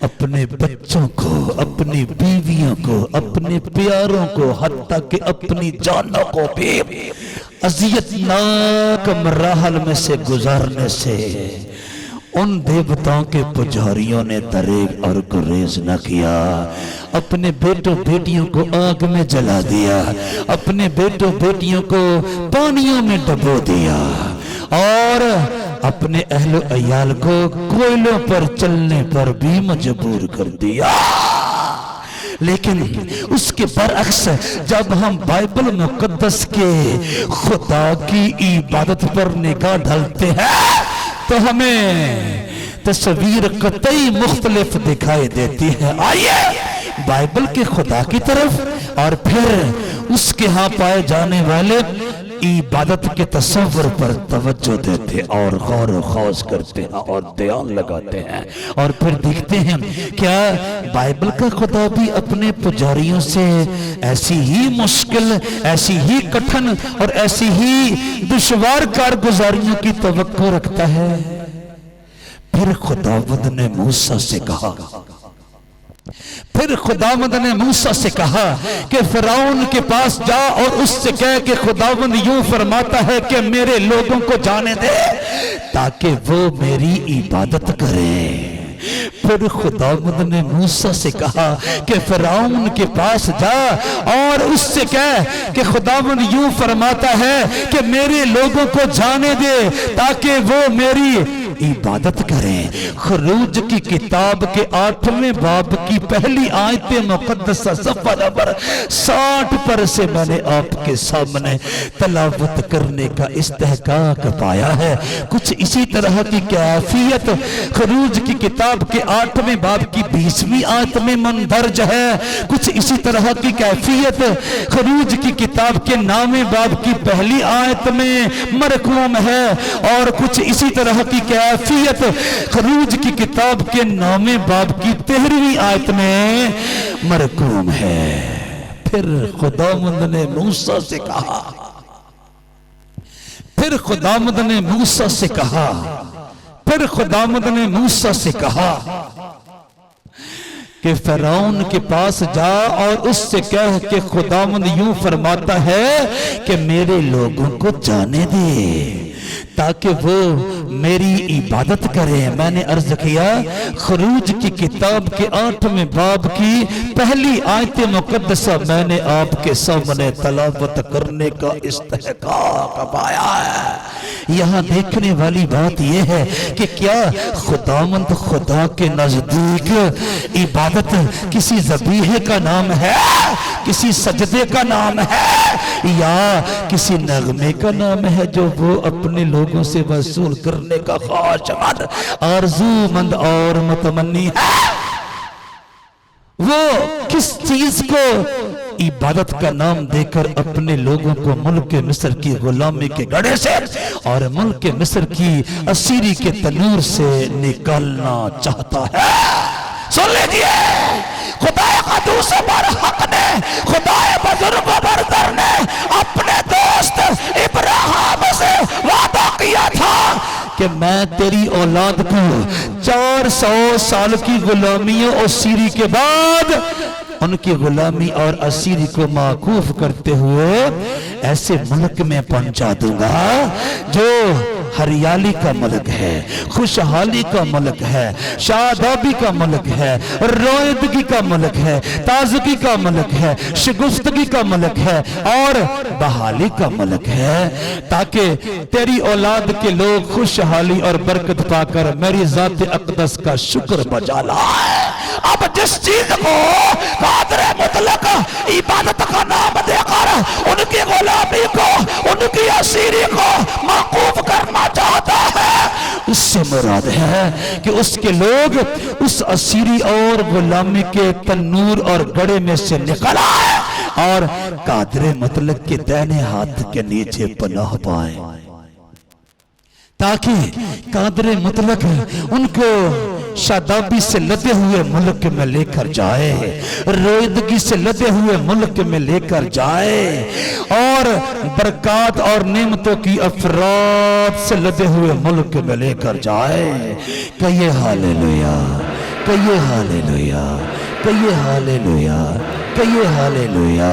اپنے بچوں کو، اپنی بیویوں کو، اپنے پیاروں کو، حتیٰ کہ اپنی جانوں کو بھی اذیتناک مراحل میں سے گزارنے سے ان دیوتاؤں کے پجاریوں نے دریغ اور گریز نہ کیا، اپنے بیٹوں بیٹیوں کو آگ میں جلا دیا، اپنے بیٹوں بیٹیوں کو پانیوں میں ڈبو دیا، اور اپنے اہل و عیال کو کوئلوں پر چلنے پر بھی مجبور کر دیا۔ لیکن اس کے برعکس جب ہم بائبل مقدس کے خدا کی عبادت پر نگاہ ڈالتے ہیں تو ہمیں تصویر قطعی مختلف دکھائی دیتی ہے۔ آئیے بائبل کے خدا کی طرف اور پھر اس کے ہاں پائے جانے والے عبادت کے تصور پر توجہ دیتے اور غور و خوض کرتے ہیں اور دھیان لگاتے ہیں، اور پھر دیکھتے ہیں کیا بائبل کا خدا بھی اپنے پجاریوں سے ایسی ہی مشکل، ایسی ہی کٹھن اور ایسی ہی دشوار کارگزاریوں کی توقع رکھتا ہے؟ پھر خداوند نے موسیٰ سے کہا، پھر خداوند نے موسیٰ سے کہا کہ فرعون کے پاس جا اور اس سے کہے کہ خداوند یوں فرماتا ہے کہ میرے لوگوں کو جانے دے تاکہ وہ میری عبادت کریں۔ پھر خداوند نے موسیٰ سے کہا کہ فرعون کے پاس جا اور اس سے کہے کہ خداوند یوں فرماتا ہے کہ میرے لوگوں کو جانے دے تاکہ وہ میری عبادت کریں۔ خروج کی کتاب کے 8ویں باب کی پہلی آیت مقدسہ صفحہ نمبر 60 پر سے میں نے آپ کے سامنے تلاوت کرنے کا استحقاق پایا ہے۔ کچھ اسی طرح کی کیفیت خروج کی کتاب کے 8ویں باب کی 20ویں آیت میں مندرج ہے۔ کچھ اسی طرح کی کیفیت خروج کی کتاب کے 9ویں باب کی پہلی آیت میں مرقوم ہے، اور کچھ اسی طرح کی کیفیت خروج کی کتاب کے 9ویں باب کی 13ویں آیت میں مرقوم ہے۔ پھر خداوند نے موسیٰ سے کہا، پھر خداوند نے موسیٰ سے کہا، پھر خداوند نے موسیٰ سے کہا کہ فرعون کے پاس جا اور اس سے کہہ کہ خداوند یوں فرماتا ہے کہ میرے لوگوں کو جانے دے تاکہ وہ میری عبادت کریں۔ میں نے عرض کیا خروج کی کتاب کے 8ویں باب کی پہلی آیت مقدسہ میں نے آپ کے سامنے تلاوت کرنے کا استحقاق پایا ہے۔ یہاں دیکھنے والی بات یہ ہے کہ کیا خداوند خدا کے نزدیک عبادت کسی ذبیحے کا نام ہے، کسی سجدے کا نام ہے، یا کسی نغمے کا نام ہے جو وہ اپنے لوگوں سے وصول کرنے کا خواہش مند، آرزو مند اور متمنی ہے؟ وہ کس چیز کو عبادت کا نام دے کر اپنے لوگوں کو ملک مصر کی غلامی کے گڑھے سے اور ملک مصر کی اسیری کے تنور سے نکالنا چاہتا ہے؟ سن لیجئے، خدا قدوس برحق نے، خدا بزرگ بردر نے اپنے دوست ابراہیم سے وعدہ کیا تھا کہ میں تیری اولاد کو 400 سال کی غلامیوں اور اسیری کے بعد ان کی غلامی اور اسیری کو معکوف کرتے ہوئے ایسے ملک میں پہنچا دوں گا جو ہریالی کا ملک ہے، خوشحالی کا ملک ہے، شادابی کا ملک ہے، رویدگی کا ملک ہے، تازگی کا ملک ہے، شگفتگی کا ملک ہے اور بحالی کا ملک ہے، تاکہ تیری اولاد کے لوگ خوشحالی اور برکت پا کر میری ذات اقدس کا شکر بجا لائے۔ اب جس چیز کو قادر مطلق عبادت کا نام دے کر ان کی غلامی کو، ان کی اسیری کو معقوف کرنا چاہتا ہے، اس سے مراد ہے کہ اس کے لوگ اس اسیری اور غلامی کے تنور اور گڑھے میں سے نکل آئے اور قادر مطلق کے دائیں ہاتھ کے نیچے پناہ پائیں، تاکہ قادر مطلق ان کو شادابی سے لدے ہوئے ملک میں لے کر جائے، رویدگی سے لدے ہوئے ملک میں لے کر جائے، اور برکات اور نعمتوں کی افراد سے لدے ہوئے ملک میں لے کر جائے۔ کہیے ہاللیلویا، کہیے ہاللویا، کہیے ہاللویا، کہیے ہاللویا۔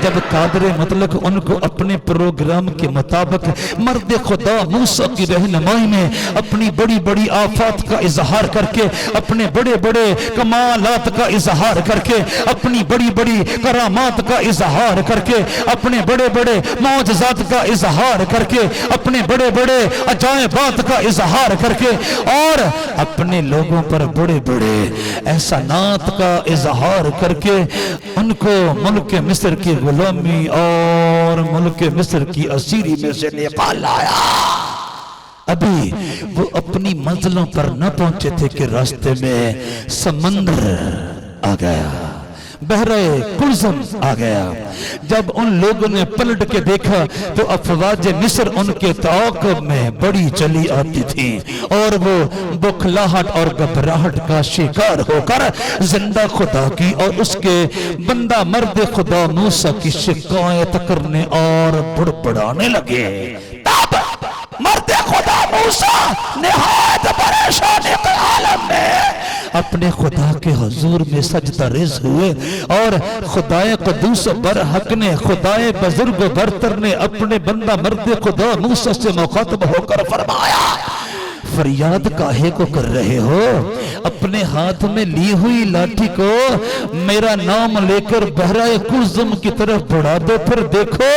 جب قادر مطلق ان کو اپنے پروگرام کے مطابق مرد خدا موسیٰ کی رہنمائی میں اپنی بڑی بڑی آفات کا اظہار کر کے، اپنے بڑے بڑے کمالات کا اظہار کر کے، اپنی بڑی بڑی کرامات کا اظہار کر کے، اپنے بڑے بڑے معجزات کا اظہار کر کے، اپنے بڑے بڑے عجائبات کا اظہار کر کے، اور اپنے لوگوں پر بڑے بڑے احسانات کا اظہار کر کے ان کو ملک مصر کی غلامی اور ملک مصر کی اسیری میں سے نکال لایا۔ ابھی وہ اپنی منزلوں پر نہ پہنچے تھے کہ راستے میں سمندر آ گیا، بحرہ قلزم آ گیا۔ جب ان لوگوں نے پلٹ کے دیکھا تو افواج مصر ان کے تعاقب میں بڑی چلی آتی تھی، اور وہ بکھلاہٹ اور گھبراہٹ کا شکار ہو کر زندہ خدا کی اور اس کے بندہ مرد خدا موسیٰ کی شکایت کرنے اور بڑبڑانے لگے۔ تب مرد خدا موسیٰ نہایت پریشانی کے عالم میں اپنے خدا کے حضور میں سجدہ ریز ہوئے، اور خدائے قدوس برحق نے، خدائے بزرگ برتر نے اپنے بندہ مرد خدا موسیٰ سے مخاطب ہو کر فرمایا، فریاد کاہے کو کر رہے ہو؟ اپنے ہاتھ میں لی ہوئی لاٹھی کو میرا نام لے کر بحرہ قلزم کی طرف بڑھا دو، پھر دیکھو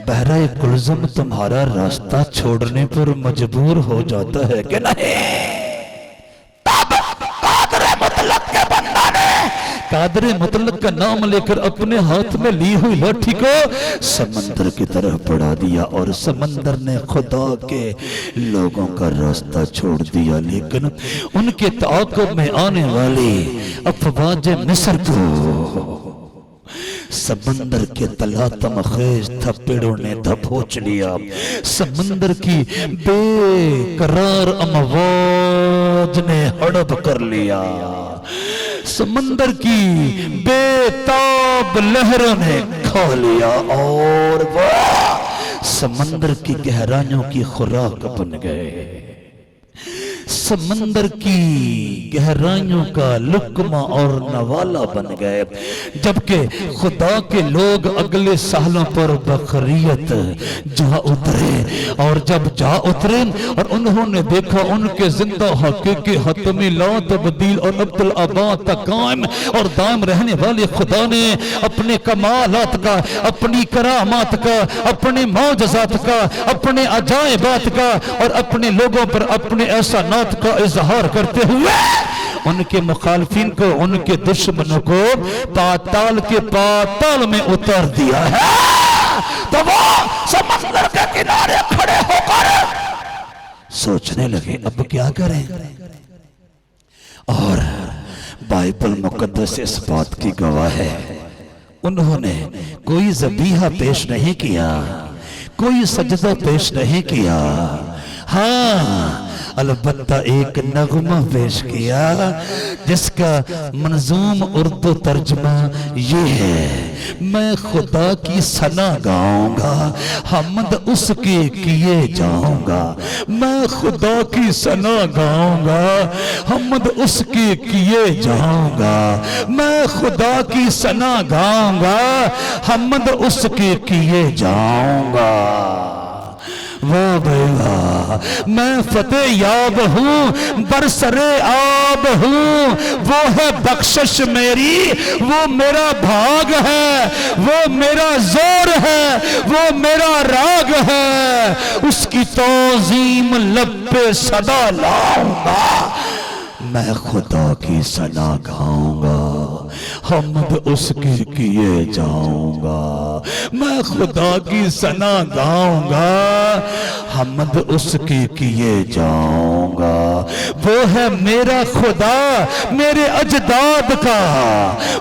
بحرہ قلزم تمہارا راستہ چھوڑنے پر مجبور ہو جاتا ہے کہ نہیں۔ قادر مطلق کا نام لے کر اپنے ہاتھ میں لی ہوئی لاٹھی کو سمندر کی طرف بڑھا دیا، اور سمندر نے خدا کے لوگوں کا راستہ چھوڑ دیا، لیکن ان کے تعاقب میں آنے والی افواج مصر کو سمندر کے تلاطم خیز تھپڑوں نے دھپوچ لیا۔ سمندر کی بے قرار امواج نے ہڑپ کر لیا، سمندر کی بے تاب لہروں نے کھا لیا، اور وہ سمندر کی گہرائیوں کی خوراک بن گئے، سمندر کی گہرائیوں کا لقمہ اور نوالا بن گئے۔ جبکہ خدا کے لوگ اگلے سالوں پر بقریت جا اترے، اور جب جا اترے اور انہوں نے دیکھا ان کے زندہ حقیقی حتمی لا تبدیل اور عبدالآباد تک قائم اور دائم رہنے والے خدا نے اپنے کمالات کا، اپنی کرامات کا، اپنے معجزات کا، اپنے عجائبات کا اور اپنے لوگوں پر اپنے احسانات کا اظہار کرتے ہوئے ان کے مخالفین کو، ان کے دشمنوں کو پاتال کے پاتال میں اتار دیا ہے۔ تو وہ سمندر کے کنارے کھڑے ہو کر سوچنے لگے اب کیا کریں، اور بائبل مقدس اس بات کی گواہ ہے انہوں نے کوئی ذبیحہ پیش نہیں کیا، کوئی سجدہ پیش نہیں کیا، ہاں البتہ ایک نغمہ پیش کیا جس کا منظوم اردو ترجمہ یہ ہے، میں خدا کی ثنا گاؤں گا، حمد اس کے کیے جاؤں گا، میں خدا کی ثنا گاؤں گا، حمد اس کے کیے جاؤں گا، میں خدا کی ثنا گاؤں گا، حمد اس کے کیے جاؤں گا۔ واہ بھائی واہ، میں فتح یاب ہوں، برسر آب ہوں، وہ ہے بخشش میری، وہ میرا بھاگ ہے، وہ میرا زور ہے، وہ میرا راگ ہے، اس کی تعظیم لب پہ صدا لاؤں گا، میں خدا کی ثنا گاؤں گا، حمد اس کے کیے جاؤں گا، میں خدا کی ثنا گاؤں گا، حمد اس کے کیے جاؤں گا۔ وہ ہے میرا خدا میرے اجداد کا،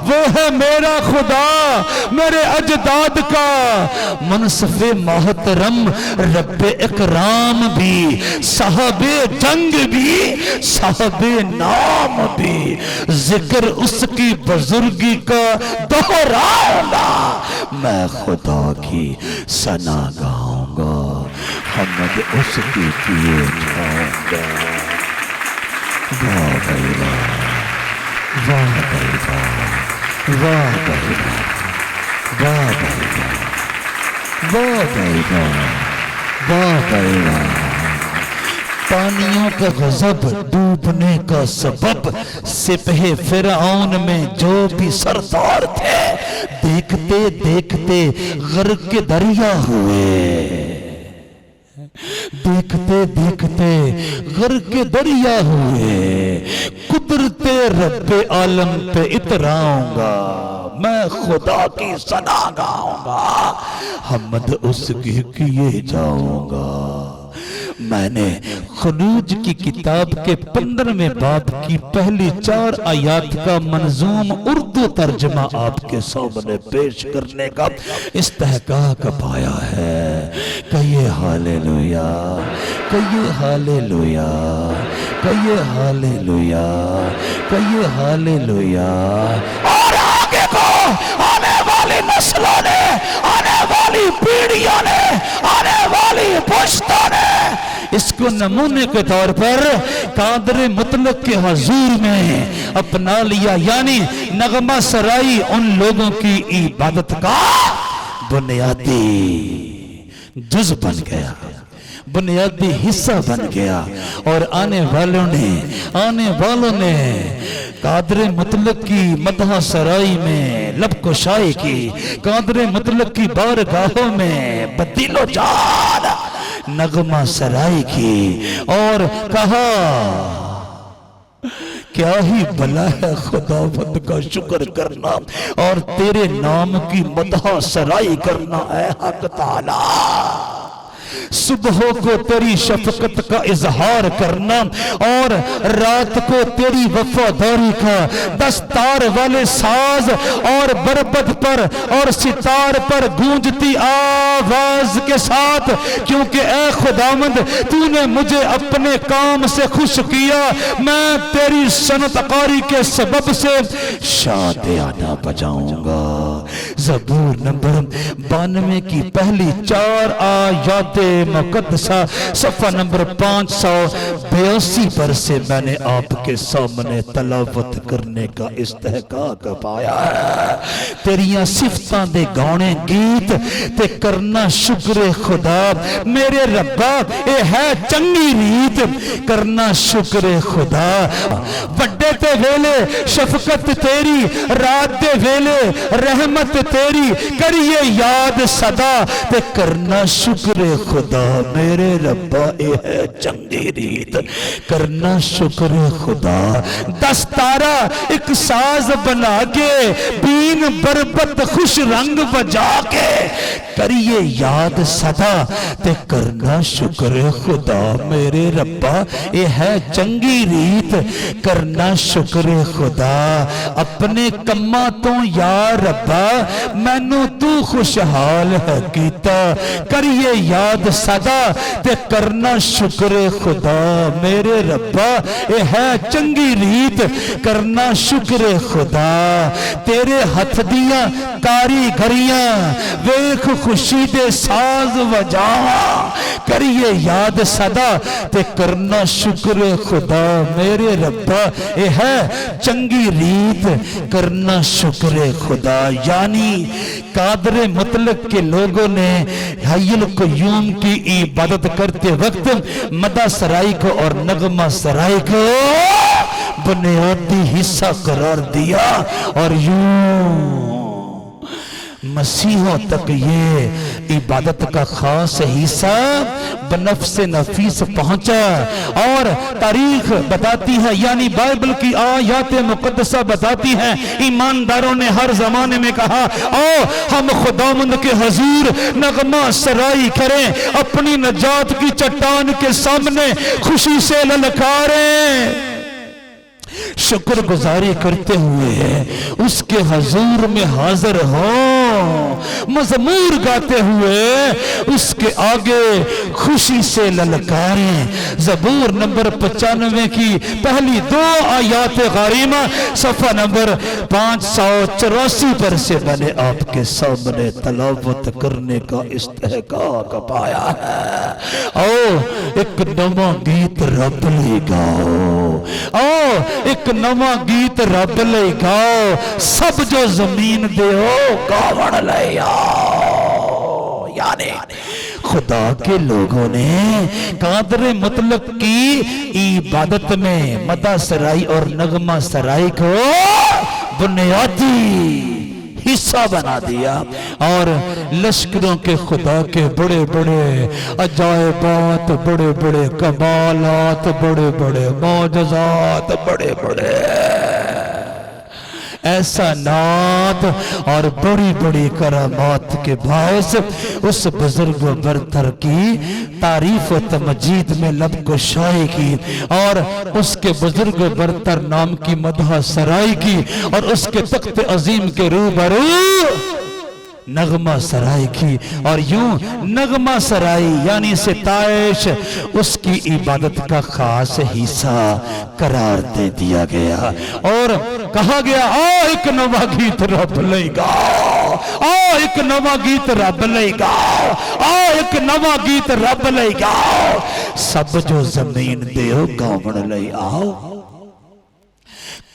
وہ ہے میرا خدا میرے اجداد کا، منصف محترم رب اکرام بھی، صاحب جنگ بھی، صاحب نام بھی، ذکر اس کی بزرگی کا دہراؤں گا، میں خدا کی ثنا گاؤں گا، حمد اس کی کیے جاؤں گا۔ واہ بھائی واہ۔ واہ بھائی واہ، واہ بھائی واہ، واہ بھائی واہ، واہ بھائی واہ، واہ بھائی واہ۔ پانیوں کا غضب ڈوبنے کا سبب، سپہ فرعون میں جو بھی سردار تھے، دیکھتے دیکھتے غرق دریا ہوئے، دیکھتے دیکھتے غرق دریا ہوئے۔ قدرت رب عالم پہ اتراؤں گا، میں خدا کی ثنا گاؤں گا، حمد اس کی کیے جاؤں گا۔ میں نے خروج کی کتاب کے 15ویں باب کی پہلی 4 آیات کا منظوم اردو ترجمہ آپ کے سامنے پیش کرنے کا استحقاق پایا ہے۔ کہیے ہاللیلویا، کہیے ہاللیلویا، کہیے ہاللیلویا، کہیے ہاللیلویا۔ اور آگے کو آنے والی نسلوں نے، آنے والی پیڑھیوں نے، آنے والی پشتوں نے اس کو نمونے کے طور پر قادر مطلق کے حضور میں اپنا لیا، یعنی نغمہ سرائی ان لوگوں کی عبادت کا بنیادی جز بن گیا، بنیادی حصہ بن گیا۔ اور آنے والوں نے قادر مطلق کی مدح سرائی میں لب کشائی کی، قادر مطلق کی بارگاہوں میں بدل و جان نغمہ سرائی کی، اور کہا کیا ہی بلا ہے خداوند کا شکر کرنا اور تیرے نام کی مدح سرائی کرنا ہے حق تعالی۔ صبح کو تیری شفقت کا اظہار کرنا اور رات کو تیری وفاداری کا، دستار والے ساز اور بربد پر اور ستار پر گونجتی آواز کے ساتھ، کیونکہ اے خداوند تو نے مجھے اپنے کام سے خوش کیا، میں تیری صنعتکاری کے سبب سے شادیانہ بجاؤں گا۔ زبور نمبر 92 کی پہلی 4 آیات مقدسہ صفحہ نمبر 582 پر سے میں نے آپ کے سامنے تلاوت کرنے کا استحقاق پایا ہے۔ تیریاں صفتاں دے گانے گیت تے کرنا شکر خدا، میرے ربا اے ہے چنگی ریت کرنا شکر خدا۔ وڈے تے ویلے شفقت تیری، رات دے ویلے رحمت تیری، کریے یاد صدا تے کرنا شکر خدا، میرے ربا اے ہے چنگی ریت کرنا شکر خدا۔ دستارہ ایک ساز بنا کے، بین بربت خوش رنگ بجا کے، کریے یاد صدا تے کرنا شکر خدا، میرے ربا اے ہے چنگی ریت کرنا شکر خدا۔ اپنے کماں تو یا ربا مینوں تو خوشحال ہے کیتا، کریے یاد صدا تے کرنا شکر خدا، میرے ربا اے ہے چنگی ریت کرنا شکر خدا۔ تیرے ہتھ دیاں کاریگریاں ویکھ خوشی دے ساز وجاواں، کریے یاد صدا تے کرنا شکر خدا، میرے ربا اے ہے چنگی ریت کرنا شکر خدا۔ یعنی قادر مطلق کے لوگوں نے حی القیوم کی عبادت کرتے وقت مدح سرائی کو اور نغمہ سرائی کو بنیادی حصہ قرار دیا، اور یوں مسیحوں تک یہ عبادت کا خاص حصہ بنفس نفیس پہنچا۔ اور تاریخ بتاتی ہے، یعنی بائبل کی آیات مقدسہ بتاتی ہیں، ایمانداروں نے ہر زمانے میں کہا آؤ ہم خداوند کے حضور نغمہ سرائی کریں، اپنی نجات کی چٹان کے سامنے خوشی سے للکاریں، شکر گزاری کرتے ہوئے اس کے حضور میں حاضر ہو۔ مزمور گاتے ہوئے اس کے آگے خوشی سے للکاریں۔ زبور نمبر 95 کی پہلی 2 آیات غاریمہ صفحہ نمبر 584 پر سے میں نے آپ کے سامنے تلاوت کرنے کا استحقاق پایا ہے۔ آؤ ایک نواں گیت رب لے گاؤ، آؤ ایک نواں گیت رب لے گاؤ، سب جو زمین دے ہو گاون لے آؤ۔ یعنی خدا کے لوگوں نے قادر مطلق کی عبادت میں مدح سرائی اور نغمہ سرائی کو بنیادی حصہ بنا دیا، اور لشکروں کے خدا کے بڑے بڑے عجائبات، بڑے بڑے کمالات، بڑے بڑے معجزات، بڑے بڑے احسانات اور بڑی بڑی کرامات کے باعث اس بزرگ و برتر کی تعریف و تمجید میں لب گشائی کی، اور اس کے بزرگ و برتر نام کی مدح سرائی کی، اور اس کے تخت عظیم کے روبرو نغمہ سرائی کی، اور یوں نغمہ سرائی یعنی ستائش اس کی عبادت کا خاص حصہ قرار دے دیا گیا، اور کہا گیا آؤ ایک نواں گیت رب لے گاؤ، آؤ ایک نواں گیت رب لے گاؤ، آؤ ایک نواں گیت رب لے گاؤ، سب جو زمین دے ہو گاون لے آؤ،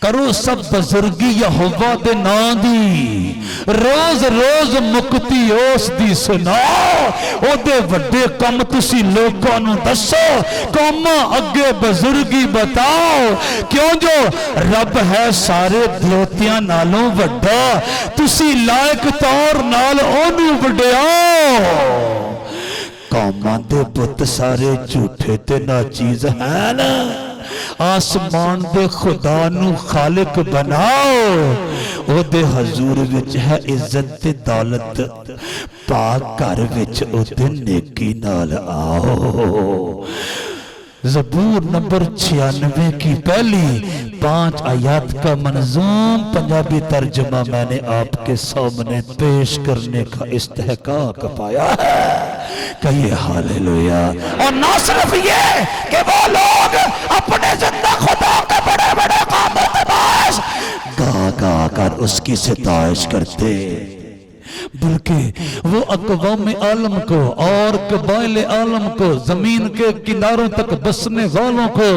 کرو سب بزرگی یہوہ دے ناں دی، روز روز مکتی اس دی سناؤ، او دے وڈے کم تسی لوگوں نو دسو، قوماں اگے بزرگی بتاؤ، کیوں جو رب ہے سارے دلوتیاں نالوں وڈا، تسی لائق طور نال اونوں وڈیاؤ، قوماں دے بت سارے جھوٹے تے ناچیز ہیں نا، آسمان دے خدا نو خالق بناؤ، او دے حضور وچ ہے عزت تے دولت، پاک گھر وچ او دے نیکی نال آؤ۔ زبور نمبر 96 کی پہلی 5 آیات کا منظوم پنجابی ترجمہ میں نے آپ کے سامنے پیش کرنے کا استحقاق پایا ہے، کہیے ہاللویا۔ اور نہ صرف یہ کہ وہ لوگ اپنے زندہ خدا کے بڑے بڑے کاموں کے باعث گا گا کر اس کی ستائش کرتے، بلکہ وہ اقوام عالم کو اور قبائل عالم کو، زمین کے کناروں تک بسنے والوں کو،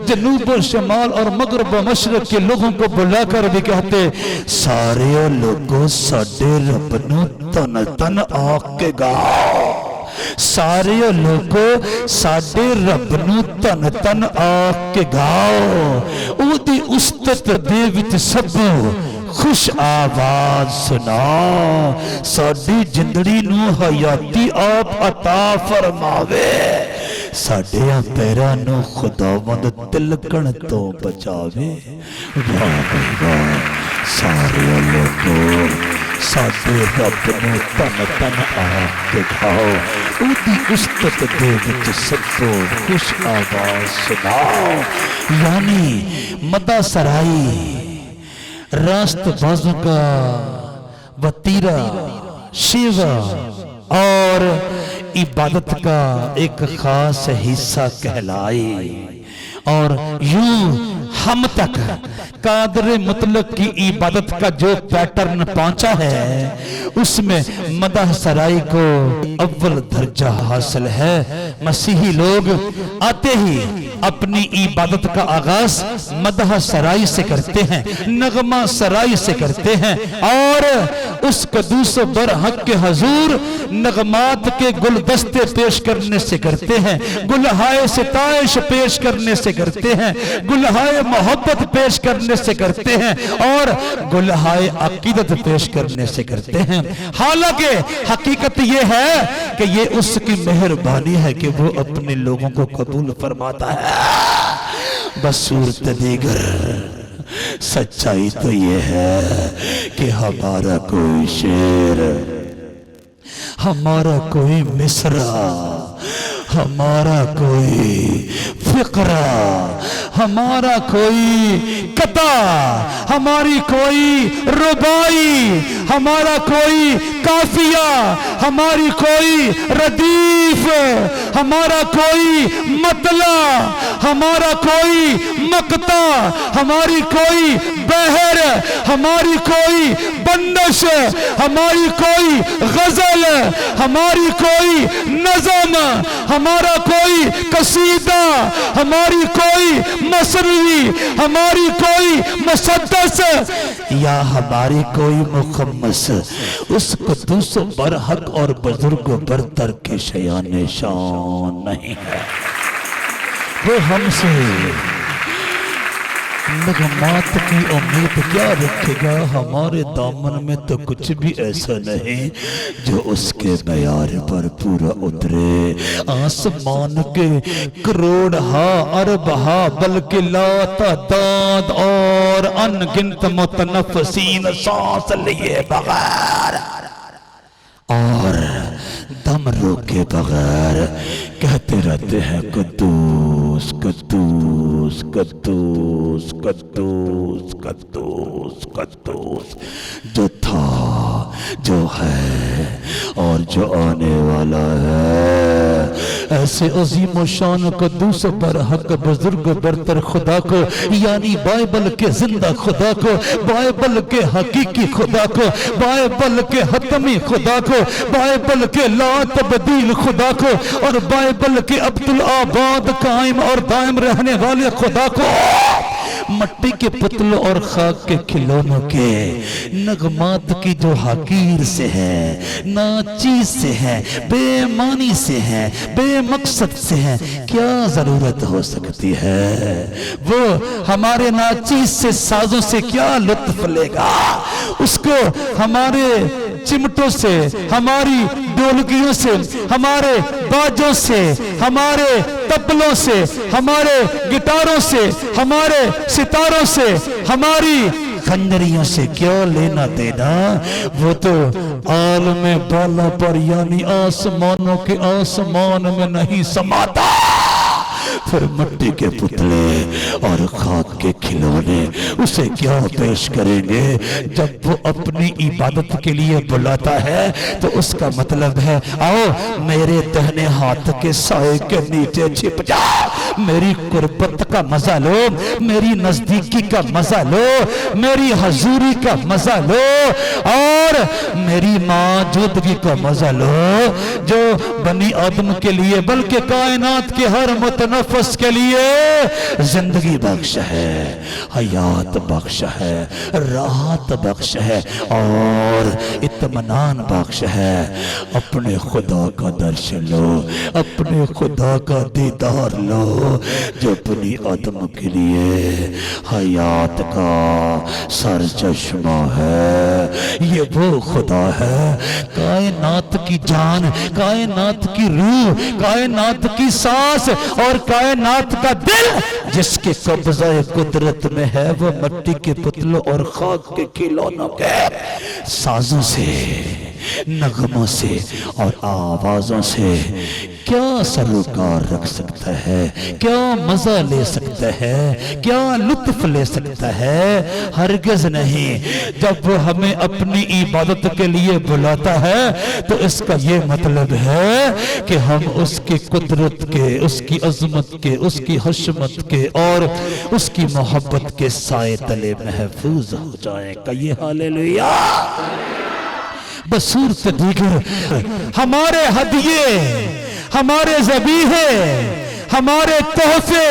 جنوب و شمال اور مغرب و مشرق کے لوگوں کو بلا کر بھی کہتے سارے لوگوں ساڈے رب نو تن تن آگ کے گاؤ، سارے لوگوں ساڈے رب نو تن تن آگ کے گاؤ، او دی استت دے وچ سب خوش آواز سنا، ساڈی جندڑی نو حیاتی آپ عطا فرماوے، ساڈیاں پیراں نو خداوند تلکن تو بچاوے، واہ واہ، سارے لوگوں ساڈے رب نو تن تن آگ کے گاؤ، او دی استت دے وچ سب خوش آواز سناؤ، یعنی مدح سرائی راست بازوں کا وطیرہ، شیوہ اور عبادت کا ایک خاص حصہ کہلائی، اور یوں ہم تک قادر مطلق کی عبادت کا جو پیٹرن پہنچا ہے اس میں مدح سرائی کو اول درجہ حاصل ہے۔ مسیحی لوگ آتے ہی اپنی عبادت کا آغاز مدح سرائی سے کرتے ہیں، نغمہ سرائی سے کرتے ہیں، اور اس قدوس برحق کے حضور نغمات کے گلدستے پیش کرنے سے کرتے ہیں، گلہائے ستائش پیش کرنے سے کرتے ہیں، گلہائے محبت پیش کرنے سے کرتے ہیں، اور گلہائے عقیدت پیش کرنے سے کرتے ہیں۔ حالانکہ حقیقت یہ ہے کہ یہ اس کی مہربانی ہے کہ وہ اپنے لوگوں کو قبول فرماتا ہے، بس صورت دیگر سچائی تو یہ ہے کہ ہمارا کوئی شعر، ہمارا کوئی مصرع، ہمارا کوئی فقرہ، ہمارا کوئی قطع، ہماری کوئی ربائی، ہمارا کوئی قافیہ، ہماری کوئی ردیف، ہمارا کوئی مطلع، ہمارا کوئی مقطع، ہماری کوئی بحر، ہماری کوئی بندش، ہماری کوئی غزل، ہماری کوئی نظم، ہمارا کوئی قصیدہ، ہماری کوئی مصروی، ہماری کوئی مسدس، یا ہماری کوئی مخمس، اس قدوس و برحق اور بزرگ و برتر کے شیان شان نہیں ہے۔ وہ ہم سے نغمات کی امید کیا رکھے گا؟ ہمارے دامن میں تو کچھ بھی ایسا نہیں جو اس کے معیار پر پورا اترے۔ آسمان کے کروڑ ہا ارب ہا بلکہ لا تعداد اور ان گنت متنفسین سانس لیے بغیر اور دم روکے بغیر کہتے رہتے ہیں قدوس قدوس قدوس قدوس قدوس قدوس، جو تھا، جو ہے اور جو آنے والا ہے۔ ایسے عظیم و شان قدوس برحق بزرگ برتر خدا کو، یعنی بائبل کے زندہ خدا کو، بائبل کے حقیقی خدا کو، بائبل کے حتمی خدا کو، بائبل کے لا تبدیل خدا کو، اور بائبل کے عبدالآباد قائم اور دائم رہنے والے خدا کو، مٹی کے پتلوں اور خاک کے کھلونوں کے نغمات کی جو حقیر سے ہے، ناچیز سے ہے، بے معنی سے ہے، بے مقصد سے ہے، کیا ضرورت ہو سکتی ہے؟ وہ ہمارے ناچیز سے سازوں سے کیا لطف لے گا؟ اس کو ہمارے چمٹوں سے، ہماری ڈولکیوں سے، ہمارے باجوں سے، ہمارے تبلوں سے، ہمارے گٹاروں سے، ہمارے ستاروں سے، ہماری خنجریوں سے کیا لینا دینا؟ وہ تو عالم بالا پر یعنی آسمانوں کے آسمان میں نہیں سماتا۔ پھر مٹی کے پتلے اور خاک کے کھلونے اسے کیا پیش کریں گے؟ جب وہ اپنی عبادت کے لیے بلاتا ہے تو اس کا مطلب ہے آؤ میرے دہنے ہاتھ کے سائے کے نیچے چھپ جاؤ، میری قربت کا مزہ لو، میری نزدیکی کا مزہ لو، میری حضوری کا مزہ لو، اور میری موجودگی کا مزہ لو، جو بنی آدم کے لیے بلکہ کائنات کے ہر متنفس کے لیے زندگی بخش ہے، حیات بخش ہے، راحت بخش ہے اور اطمینان بخش ہے۔ اپنے خدا کا درشن لو، اپنے خدا کا دیدار لو، جو بنی آدم کے لیے حیات کا سرچشمہ ہے۔ یہ وہ خدا ہے، کائنات کی جان، کائنات کی روح، کائنات کی سانس اور کائنات کا دل، جس کے قبضہ قدرت میں ہے وہ مٹی کے پتلوں اور خاک کے کھلونوں کے سازوں سے، نغموں سے اور آوازوں سے کیا سروکار رکھ سکتا ہے؟ کیا مزہ لے سکتا ہے؟ کیا لطف لے سکتا ہے؟ ہرگز نہیں۔ جب وہ ہمیں اپنی عبادت کے لیے بلاتا ہے تو اس کا یہ مطلب ہے کہ ہم اس کی قدرت کے، اس کی عظمت کے، اس کی حشمت کے اور اس کی محبت کے سائے تلے محفوظ ہو جائیں۔ کہیے ہاللیلویا۔ بصورت دیگر ہمارے ہدیے، ہمارے ذبیحے، ہمارے تحفے،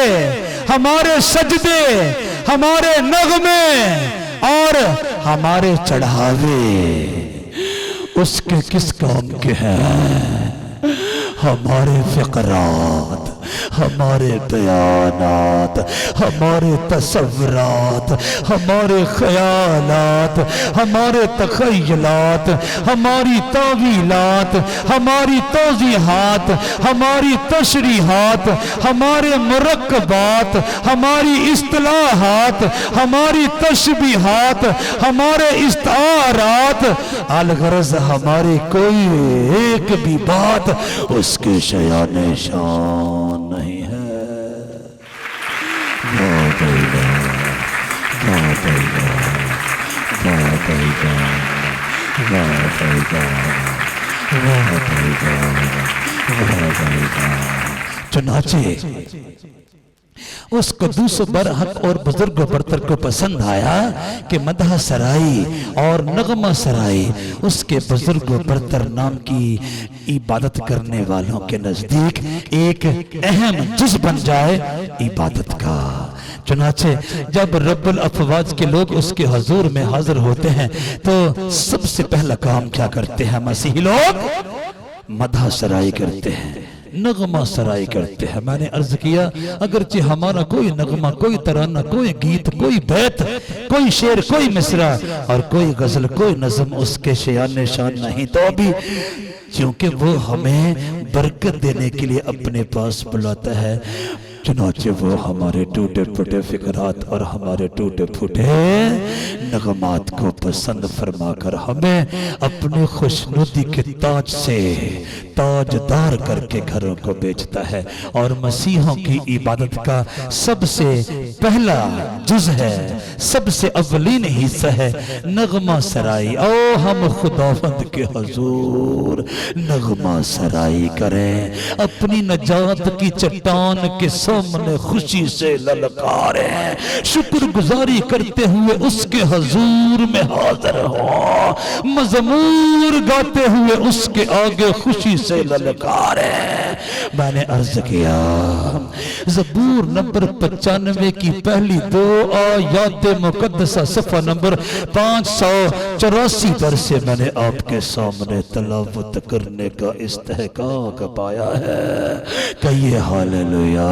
ہمارے سجدے، ہمارے نغمے اور ہمارے چڑھاوے اس کے کس کام کے ہیں؟ ہمارے فقرات، ہمارے بیانات، ہمارے تصورات، ہمارے خیالات، ہمارے تخیلات، ہماری تعویلات، ہماری توضیحات، ہماری تشریحات، ہمارے مرکبات، ہماری اصطلاحات، ہماری تشبیہات، ہمارے استعارات، الغرض ہماری کوئی ایک بھی بات اس کے شایان شان نہیں ہے۔ چنانچہ اس قدوس برحق اور بزرگ برتر کو پسند آیا کہ مدح سرائی اور نغمہ سرائی اس کے بزرگ برتر نام کی عبادت کرنے والوں کے نزدیک ایک اہم جز بن جائے عبادت کا۔ چنانچہ جب رب الافواج کے لوگ اس کے حضور میں حاضر ہوتے ہیں تو سب سے پہلا کام کیا کرتے ہیں؟ مسیحی لوگ مدح سرائی کرتے ہیں، نغمہ سرائی کرتے ہیں۔ میں نے عرض کیا اگرچہ ہمارا کوئی نغمہ، کوئی ترانہ، کوئی گیت، کوئی بیت، کوئی شعر، کوئی مصرع اور کوئی غزل، کوئی نظم اس کے شیان شان نہیں، تو بھی کیونکہ وہ ہمیں برکت دینے کے لیے اپنے پاس بلاتا ہے، چنانچہ وہ ہمارے ٹوٹے پھوٹے فکرات اور ہمارے ٹوٹے پھوٹے نغمات کو پسند فرما کر ہمیں اپنے خوشنودی کے تاج سے تاجدار کر کے گھروں کو بیچتا ہے۔ اور مسیحوں کی عبادت کا سب سے پہلا جز ہے، سب سے اولین حصہ ہے نغمہ سرائی۔ او ہم خداوند کے حضور نغمہ سرائی کریں، اپنی نجات کی چٹان کے سامنے خوشی سے للکاریں، شکر گزاری کرتے ہوئے اس کے حضور میں حاضر ہوں، مزمور گاتے ہوئے اس کے آگے خوشی سے للکاریں۔ میں نے عرض کیا زبور نمبر 95 کی پہلی 2 آیات مقدسہ صفحہ نمبر 584 پر سے میں نے آپ کے سامنے تلاوت کرنے کا استحقاق پایا ہے۔ کہیے ہاللیلویا،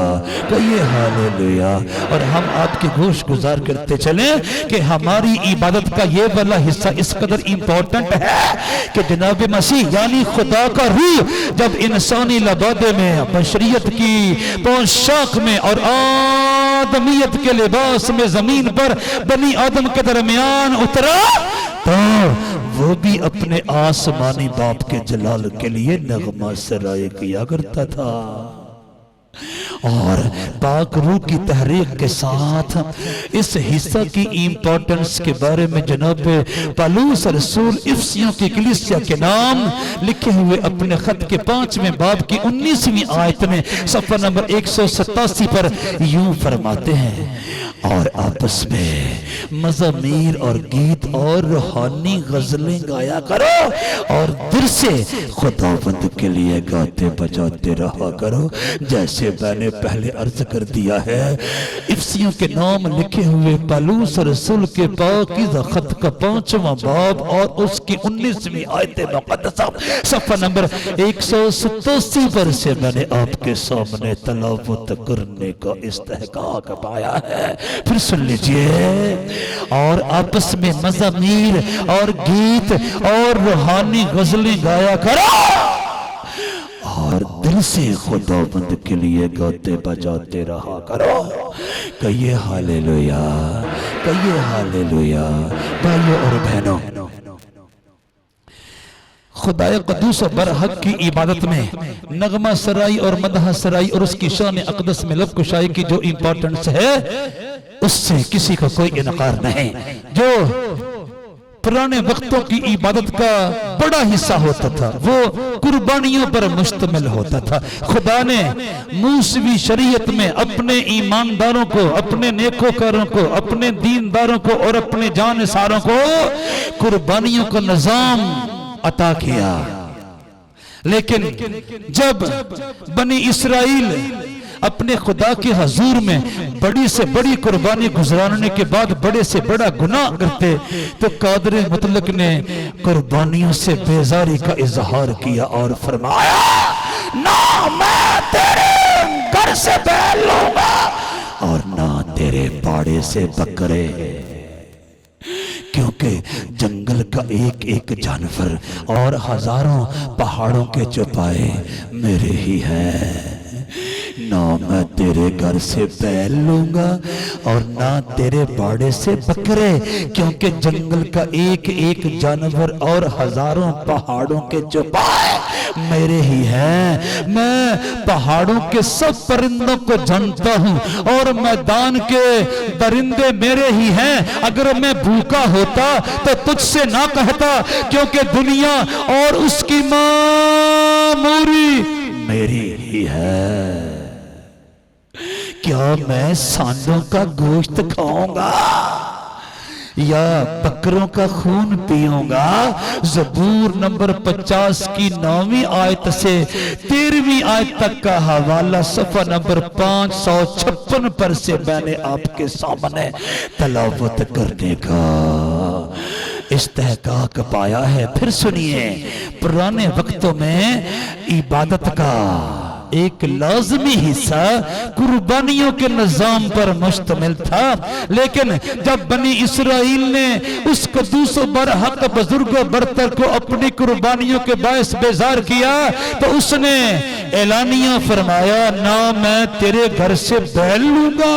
کہیے ہاللیلویا۔ اور ہم آپ کی گوش گزار کرتے چلیں کہ ہماری عبادت کا یہ والا حصہ اس قدر امپورٹنٹ ہے کہ جناب مسیح یعنی خدا کا روح جب انسانی لبادے میں، بشریت کی پوشاک میں اور آدمیت کے لباس میں زمین پر بنی آدم کے درمیان اترا تو وہ بھی اپنے آسمانی باپ کے جلال کے لیے نغمہ سرائی کیا کرتا تھا۔ اور پاک روح کی تحریک کے ساتھ اس حصہ کی امپورٹنس کے بارے میں جناب پالوس رسول افسیوں کی کلیسیا کے نام لکھے ہوئے اپنے خط کے 5ویں باب کی 19ویں آیت میں صفحہ نمبر 187 پر یوں فرماتے ہیں، اور آپس میں مزامیر اور گیت اور روحانی غزلیں گایا کرو اور دل سے خداوند کے لیے گاتے بجاتے رہا کرو، جیسے میں نے پہلے عرض کر دیا ہے۔ افسیوں کے نام لکھے ہوئے پالوس رسول کے پاکیزہ خط کا 5واں باب اور اس کی 19ویں آیت مقدسہ صفحہ نمبر 187 پر سے میں نے آپ کے سامنے تلاوت کرنے کا استحقاق پایا ہے۔ پھر سن لیجئے، اور آپس میں مزامیر اور گیت اور روحانی غزلیں گایا کرو اور دل سے خداوند کے لیے گاتے بجاتے رہا کرو۔ کہیے ہاللیلویا، کہیے ہاللیلویا۔ بھائیوں اور بہنوں، خدائے قدوس و برحق کی عبادت میں نغمہ سرائی اور مدح سرائی اور اس کی شان اقدس میں لب کشائی کی جو امپورٹنس ہے اس سے کسی کو کوئی انکار نہیں۔ جو پرانے وقتوں کی عبادت کا بڑا حصہ ہوتا تھا وہ قربانیوں پر مشتمل ہوتا تھا۔ خدا نے موسوی شریعت میں اپنے ایمانداروں کو، اپنے نیکوکاروں کو، اپنے دینداروں کو اور اپنے جانثاروں کو قربانیوں کا نظام عطا کیا، لیکن جب بنی اسرائیل اپنے خدا کے حضور میں بڑی سے بڑی قربانی گزارنے کے بعد بڑے سے بڑا گناہ کرتے تو قادر مطلق نے قربانیوں سے بیزاری کا اظہار کیا اور فرمایا، نہ میں تیرے گھر سے بیل لوں گا اور نہ تیرے باڑے سے بکرے، کیونکہ جنگل کا ایک ایک جانور اور ہزاروں پہاڑوں کے چوپائے میرے ہی ہیں۔ نہ میں تیرے گھر سے بیل لوں گا اور نہ تیرے باڑے سے بکرے، کیونکہ جنگل کا ایک ایک جانور اور ہزاروں پہاڑوں کے چوپائے میرے ہی ہیں، میں پہاڑوں کے سب پرندوں کو جانتا ہوں اور میدان کے درندے میرے ہی ہیں۔ اگر میں بھوکا ہوتا تو تجھ سے نہ کہتا، کیونکہ دنیا اور اس کی معموری میری ہی ہے۔ کیا میں سانڈوں کا گوشت کھاؤں گا یا بکروں کا خون پیوں گا؟ زبور نمبر 50 کی 9ویں آیت سے 13ویں آیت تک کا حوالہ صفحہ نمبر 556 پر سے میں نے آپ کے سامنے تلاوت کرنے کا استحقاق پایا ہے۔ پھر سنیے، پرانے وقتوں میں عبادت کا ایک لازمی حصہ قربانیوں کے نظام پر مشتمل تھا، لیکن جب بنی اسرائیل نے اس قدوس و برحق بزرگ و برتر کو اپنی قربانیوں کے باعث بیزار کیا تو اس نے اعلانیہ فرمایا، نہ میں تیرے گھر سے بیل لوں گا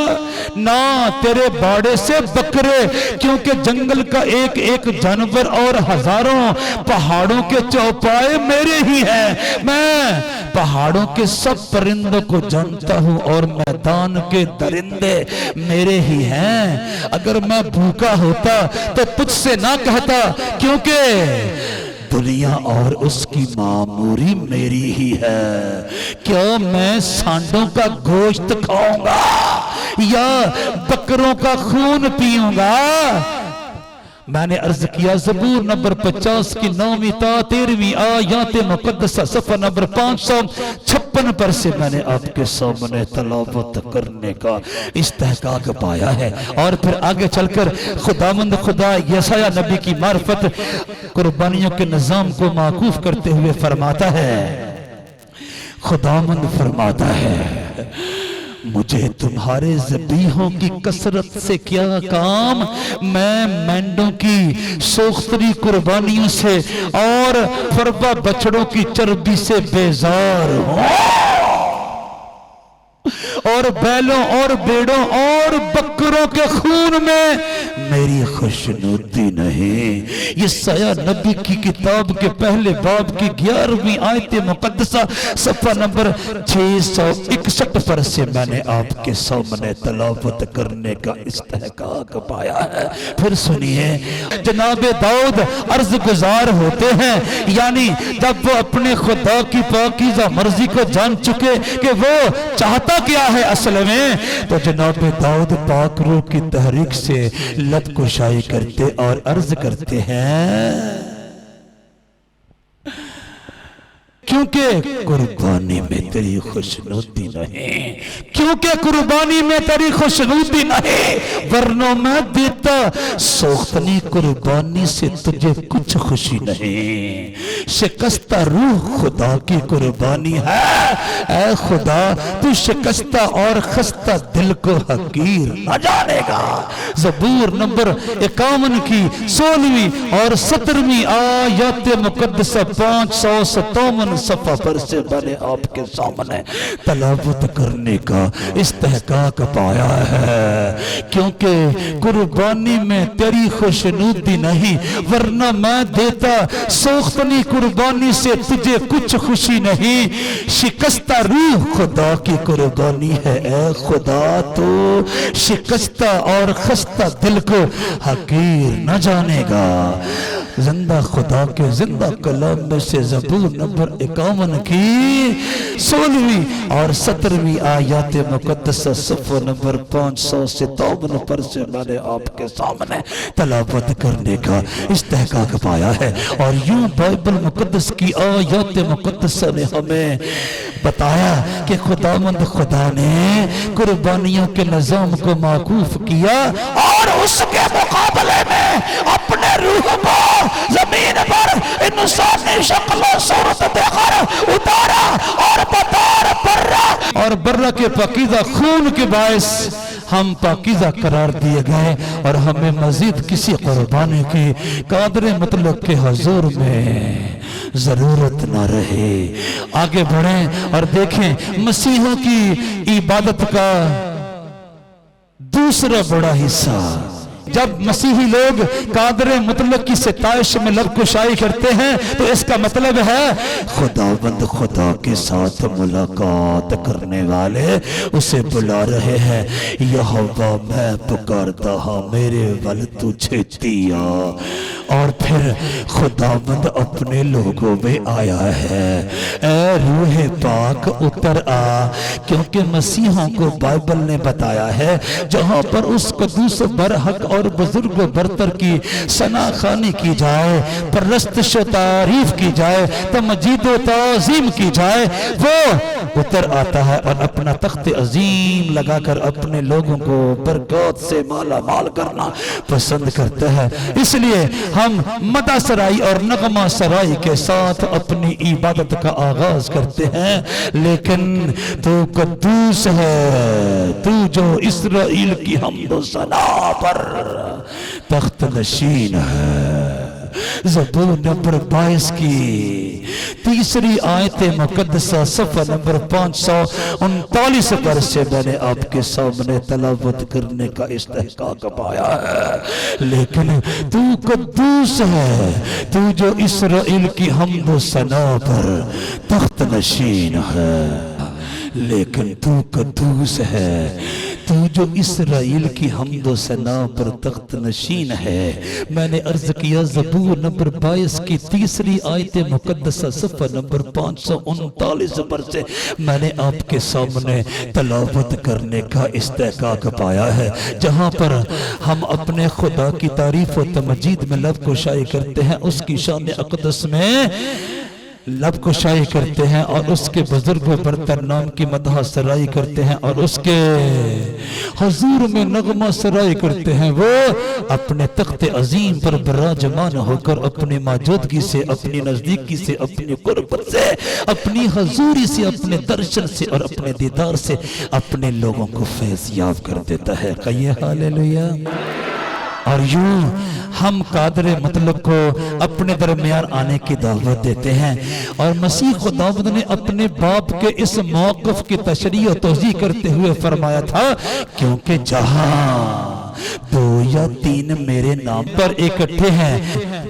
نہ تیرے باڑے سے بکرے، کیونکہ جنگل کا ایک ایک جانور اور ہزاروں پہاڑوں کے چوپائے میرے ہی ہیں۔ میں پہاڑوں کے سب پرندوں کو جانتا ہوں اور میدان کے درندے میرے ہی ہیں۔ اگر میں بھوکا ہوتا تو تجھ سے نہ کہتا، کیونکہ دنیا اور اس کی معموری میری ہی ہے۔ کیا میں سانڈوں کا گوشت کھاؤں گا یا بکروں کا خون پیوں گا؟ میں نے عرض کیا، زبور نمبر 50 کی 9ویں تا 13ویں آیات مقدسہ صفحہ نمبر 556 پر سے میں نے آپ کے سامنے تلاوت کرنے کا استحقاق پایا ہے۔ اور پھر آگے چل کر خداوند خدا یسایہ نبی کی معرفت قربانیوں کے نظام کو معکوف کرتے ہوئے فرماتا ہے، خداوند فرماتا ہے، مجھے تمہارے ذبیحوں کی کثرت سے کیا کام؟ میں مینڈوں کی سوختری قربانیوں سے اور فربا بچڑوں کی چربی سے بیزار ہوں، اور بیلوں اور بیڑوں اور بکروں کے خون میں میری خوشنودی نہیں۔ یہ یسایہ نبی کی کتاب کے پہلے باب کی 11ویں آیت مقدسہ صفحہ نمبر 661 پر سے میں نے آپ کے سامنے تلاوت کرنے کا استحقاق پایا ہے۔ پھر سنیے، جناب داؤد عرض گزار ہوتے ہیں، یعنی جب وہ اپنے خدا کی پاکیزہ مرضی کو جان چکے کہ وہ چاہتا کیا ہے اصل میں، تو جناب داؤد پاک روح کی تحریک سے لب کشائی کرتے اور عرض کرتے ہیں، کیونکہ قربانی میں تیری خوشنودی نہیں، کیونکہ قربانی میں تیری خوشنودی نہیں، ورنہ میں دیتا سوختنی قربانی سے تجھے کچھ خوشی نہیں۔ شکستہ روح خدا کی قربانی ہے، اے خدا تو شکستہ اور خستہ دل کو حقیر نہ جانے گا۔ زبور نمبر 51 کی 16ویں اور 17ویں آیات مقدسہ 557 صفحہ پر سے میں نے آپ کے سامنے تلاوت کرنے کا استحقاق پایا ہے، کیونکہ قربانی میں تیری خوشنودی نہیں، ورنہ میں دیتا سوختنی قربانی سے تجھے کچھ خوشی نہیں۔ شکستہ روح خدا کی قربانی ہے، اے خدا تو شکستہ اور خستہ دل کو حقیر نہ جانے گا۔ زندہ خدا کے زندہ کلام میں سے زبور نمبر 51 کی 16ویں اور 17ویں آیات مقدسہ صفحہ نمبر 557 پر سے میں نے آپ کے سامنے تلاوت کرنے کا استحقاق پایا ہے۔ اور یوں بائبل مقدس کی آیات مقدسہ نے ہمیں بتایا کہ خداوند خدا نے قربانیوں کے نظام کو معکوف کیا اور اس کے مقابلے میں اپنے روح کو زمین پر انسانی شکل و صورت دے کر اتارا اور بطور برہ اور برہ کے پاکیزہ خون کے باعث ہم پاکیزہ قرار دیے گئے اور ہمیں مزید کسی قربانی کی قادر مطلق کے حضور میں ضرورت نہ رہے۔ آگے بڑھیں اور دیکھیں مسیحوں کی عبادت کا دوسرا بڑا حصہ جب مسیحی لوگ قادر مطلق کی ستائش میں لب کشائی کرتے ہیں تو اس کا مطلب ہے خداوند خدا کے ساتھ ملاقات کرنے والے اسے بلا رہے ہیں، یہوہ میں پکارتا ہاں میرے ول تجھے دیا۔ اور پھر خداوند اپنے لوگوں میں آیا ہے، اے روح پاک اتر آ، کیونکہ مسیحوں کو بائبل نے بتایا ہے جہاں پر اس قدوس برحق اور بزرگ برتر کی ثناخوانی کی جائے، پرستش و تعریف کی جائے، تمجید و تعظیم کی جائے، وہ اتر آتا ہے اور اپنا تخت عظیم لگا کر اپنے لوگوں کو برکات سے مالا مال کرنا پسند کرتا ہے۔ اس لیے ہم مدح سرائی اور نغمہ سرائی کے ساتھ اپنی عبادت کا آغاز کرتے ہیں، لیکن تو قدوس ہے، تو جو اسرائیل کی حمد و ثنا پر تخت نشین ہے۔ زبور نمبر 22 کی تیسری آیت مقدسہ صفحہ نمبر 539 پر سے میں نے آپ کے سامنے تلاوت کرنے کا استحقاق پایا ہے، لیکن تو قدوس ہے، تو جو اسرائیل کی حمد و ثنا پر تخت نشین ہے، لیکن تو قدوس ہے، تو جو اسرائیل کی حمد و ثنا پر تخت نشین ہے۔ میں نے عرض کیا زبور نمبر 22 کی تیسری آیت مقدسہ صفحہ نمبر 539 پر سے میں نے آپ کے سامنے تلاوت کرنے کا استحقاق پایا ہے، جہاں پر ہم اپنے خدا کی تعریف و تمجید میں لب کشائی کرتے ہیں، اس کی شان اقدس میں لب کشائی کرتے ہیں، اور اس کے بزرگ و برتر نام کی مدح سرائی کرتے ہیں، اور اس کے حضور میں نغمہ سرائی کرتے ہیں۔ وہ اپنے تخت عظیم پر براجمان ہو کر اپنی موجودگی سے، اپنی نزدیکی سے، اپنی قربت سے، اپنی حضوری سے، اپنے درشن سے اور اپنے دیدار سے اپنے لوگوں کو فیض یاب کر دیتا ہے۔ کہیے ہاللیلویا۔ اور یوں ہم قادر مطلق کو اپنے درمیان آنے کی دعوت دیتے ہیں، اور مسیح خداوند نے اپنے باپ کے اس موقف کی تشریح و توضیح کرتے ہوئے فرمایا تھا، کیونکہ جہاں 2 یا 3 میرے نام پر اکٹھے ہیں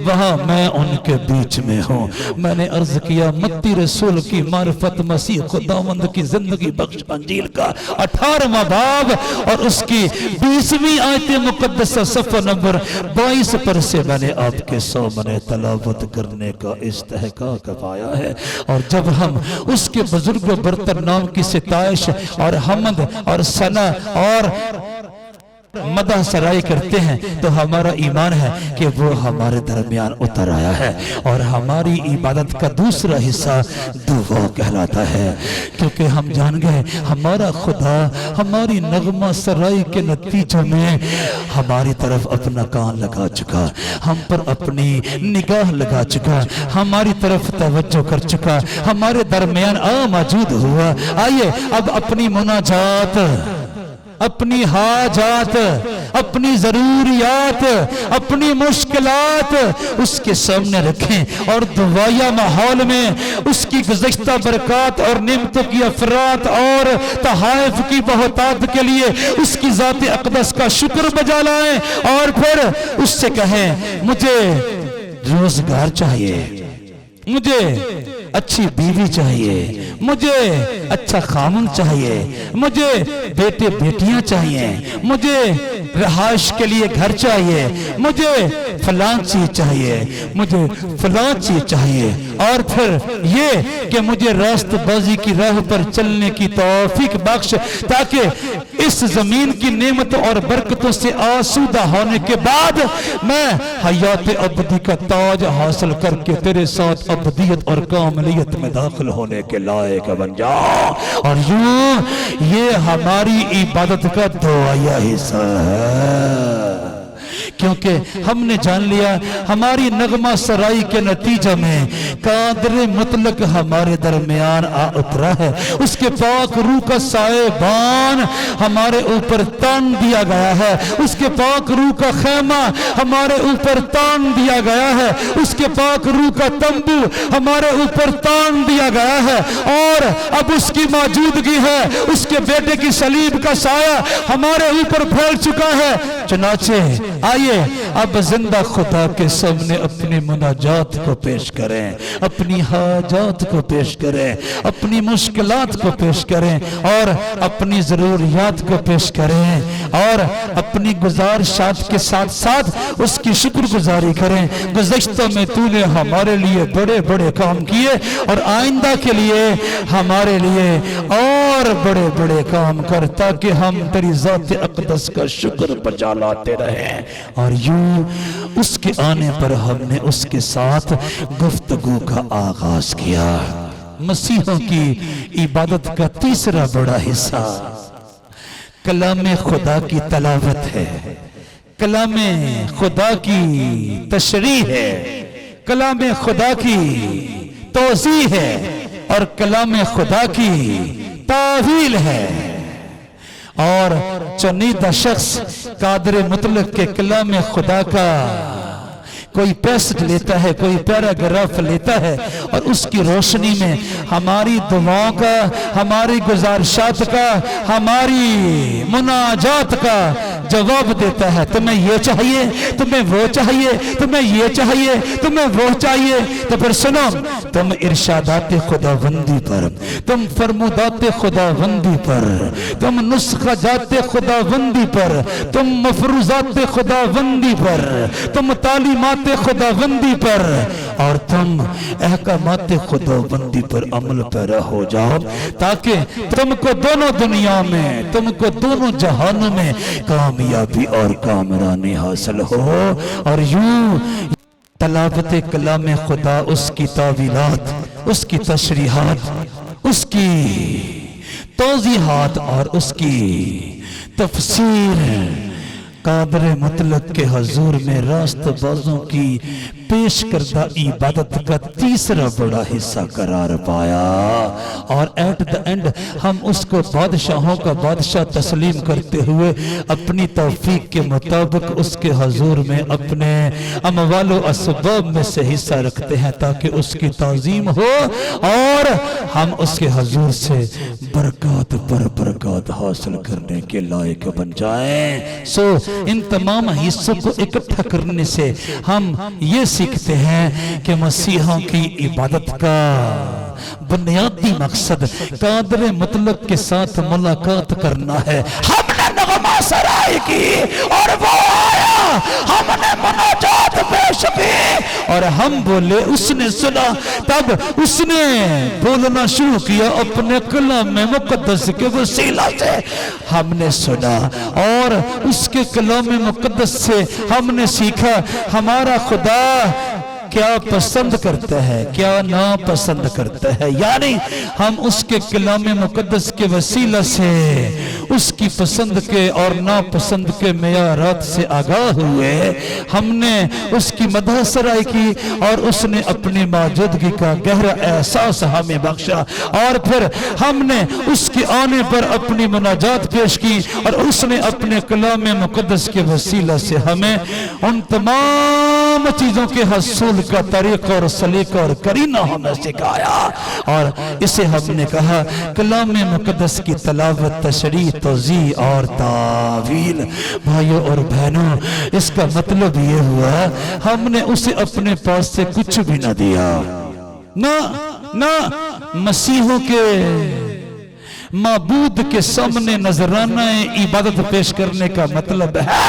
وہاں میں ان کے بیچ میں ہوں۔ میں نے عرض کیا متی رسول کی معرفت مسیح خداوند کی زندگی بخش انجیل کا 18واں باب اور اس کی 20ویں آیت مقدسہ صفحہ نمبر 22 پر سے میں نے آپ کے سامنے تلاوت کرنے کا استحقاق پایا ہے۔ اور جب ہم اس کے بزرگ و برتر نام کی ستائش اور حمد اور ثنا اور مدح سرائی کرتے ہیں تو ہمارا ایمان ہے کہ وہ ہمارے درمیان اتر آیا ہے، اور ہماری عبادت کا دوسرا حصہ دعا کہلاتا ہے، کیونکہ ہم جان گئے ہمارا خدا ہماری نغمہ سرائی کے نتیجے میں ہماری طرف اپنا کان لگا چکا، ہم پر اپنی نگاہ لگا چکا، ہماری طرف توجہ کر چکا، ہمارے درمیان موجود ہوا۔ آئیے اب اپنی مناجات، اپنی حاجات، اپنی ضروریات، اپنی مشکلات اس کے سامنے رکھیں، اور دعائیہ ماحول میں اس کی گزشتہ برکات اور نعمتوں کی افراد اور تحائف کی بہتات کے لیے اس کی ذات اقدس کا شکر بجا لائیں، اور پھر اس سے کہیں مجھے روزگار چاہیے، مجھے اچھی بیوی چاہیے، مجھے اچھا خامن چاہیے، مجھے بیٹے بیٹیاں چاہیے، مجھے رہائش کے لیے گھر چاہیے، مجھے فلاں چیز چاہیے، مجھے فلاں چیز چاہیے، اور پھر یہ کہ مجھے راست بازی کی راہ پر چلنے کی توفیق بخش، تاکہ اس زمین کی نعمتوں اور برکتوں سے آسودہ ہونے کے بعد میں حیات ابدی کا تاج حاصل کر کے تیرے ساتھ ابدیت اور کاملیت میں داخل ہونے کے لائق بن جاؤ۔ اور یوں یہ ہماری عبادت کا دعائیہ حصہ ہے کیونکہ ہم نے جان لیا ہماری نغمہ سرائی کے نتیجہ میں قادر مطلق ہمارے درمیان آ اترا ہے، اس کے پاک روح کا سائبان ہمارے اوپر تان دیا گیا ہے، اس کے پاک روح کا خیمہ ہمارے اوپر تان دیا گیا ہے، اس کے پاک روح کا تنبو ہمارے اوپر تان دیا گیا ہے، اور اب اس کی موجودگی ہے، اس کے بیٹے کی صلیب کا سایہ ہمارے اوپر پھیل چکا ہے۔ چنانچہ آئیے اب زندہ خدا کے سامنے اپنی مناجات کو پیش کریں، اپنی حاجات کو پیش کریں، اپنی مشکلات کو پیش کریں، اور اپنی ضروریات کو پیش کریں، اور اپنی گزارشات کے ساتھ ساتھ اس کی شکر گزاری کریں۔ گزشتہ میں تو نے ہمارے لیے بڑے بڑے کام کیے، اور آئندہ کے لیے ہمارے لیے اور بڑے بڑے کام کر، تاکہ ہم تیری ذات اقدس کا شکر بجا لاتے رہیں۔ اور یوں اس کے آنے پر ہم نے اس کے ساتھ گفتگو کا آغاز کیا۔ مسیحوں کی عبادت کا تیسرا بڑا حصہ کلام خدا کی تلاوت ہے، کلام خدا کی تشریح ہے، کلام خدا کی توضیح ہے، اور کلام خدا کی تعویل ہے۔ اور چنیدہ شخص قادر مطلق کے کلام خدا کا کوئی پیسٹ لیتا ہے، کوئی پیراگراف لیتا ہے، اور اس کی روشنی میں ہماری دعاؤں کا، ہماری گزارشات کا، ہماری مناجات کا جواب دیتا ہے۔ تمہیں یہ چاہیے، تمہیں وہ چاہیے، تمہیں یہ چاہیے، تمہیں وہ چاہیے، تو پھر سنو، تم ارشادات خداوندی پر، تم فرمودات خداوندی پر، تم نسخہ جات خداوندی پر، تم مفروضات خداوندی پر، تم تعلیمات خداوندی پر، اور تم احکامات خداوندی پر عمل پیرا ہو جاؤ، تاکہ تم کو دونوں دنیا میں، تم کو دونوں جہانوں میں کامیابی اور کامرانی حاصل ہو۔ اور یوں تلاوت کلام خدا، اس کی تعویلات، اس کی تشریحات، اس کی توضیحات اور اس کی تفسیر قادر مطلق کے حضور میں راست بازوں کی پیش کردہ عبادت کا تیسرا بڑا حصہ قرار پایا، اور ایٹ دا اینڈ ہم اس کو بادشاہوں کا بادشاہ تسلیم کرتے ہوئے اپنی توفیق کے مطابق اس کے حضور میں اپنے اموال و اسباب میں سے حصہ رکھتے ہیں، تاکہ اس کی تعظیم ہو اور ہم اس کے حضور سے برکات پر برکات حاصل کرنے کے لائق بن جائیں۔ سو ان تمام حصوں کو اکٹھا کرنے سے ہم یہ سیکھتے ہیں کہ مسیحوں کی عبادت کا بنیادی مقصد قادر مطلق کے ساتھ ملاقات کرنا ہے۔ ہم نے نغمہ سرائی کی اور وہ آیا، ہم نے مناجات پیش کی اور ہم بولے، اس نے سنا، تب اس نے بولنا شروع کیا اپنے کلام مقدس کے وسیلہ سے۔ ہم نے سنا اور اس کے کلام مقدس سے ہم نے سیکھا ہمارا خدا کیا پسند کرتا ہے، کیا ناپسند کرتا ہے، یعنی ہم اس کے کلام مقدس کے وسیلہ سے اس کی پسند کے اور ناپسند کے معیارات سے آگاہ ہوئے۔ ہم نے اس کی مدح سرائی کی اور اس نے اپنی موجودگی کا گہرا احساس ہمیں بخشا، اور پھر ہم نے اس کے آنے پر اپنی مناجات پیش کی اور اس نے اپنے کلام مقدس کے وسیلہ سے ہمیں ان تمام چیزوں کے حصول کا طریقہ اور سلیقہ اور کرینہ ہمیں سکھایا، اور اسے ہم نے کہا کلام مقدس کی تلاوت، تشریح، توضیح اور تعویل۔ بھائیوں اور بہنوں، اس کا مطلب یہ ہوا ہم نے اسے اپنے پاس سے کچھ بھی نہ دیا، نہ مسیحوں کے معبود کے سامنے نذرانہ عبادت پیش کرنے کا مطلب ہے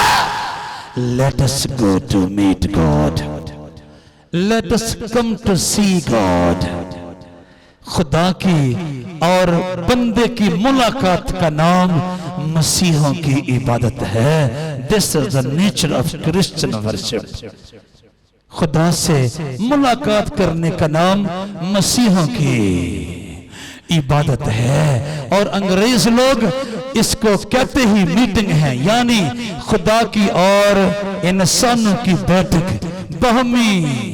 let us go to meet God, let us come to see God۔ خدا کی اور بندے کی ملاقات کا نام مسیحوں کی عبادت ہے۔ This is the nature of Christian worship۔ خدا سے ملاقات کرنے کا نام مسیحوں کی عبادت ہے، اور انگریز لوگ اس کو کہتے ہی میٹنگ ہے، یعنی خدا کی اور انسانوں کی بیٹھک، باہمی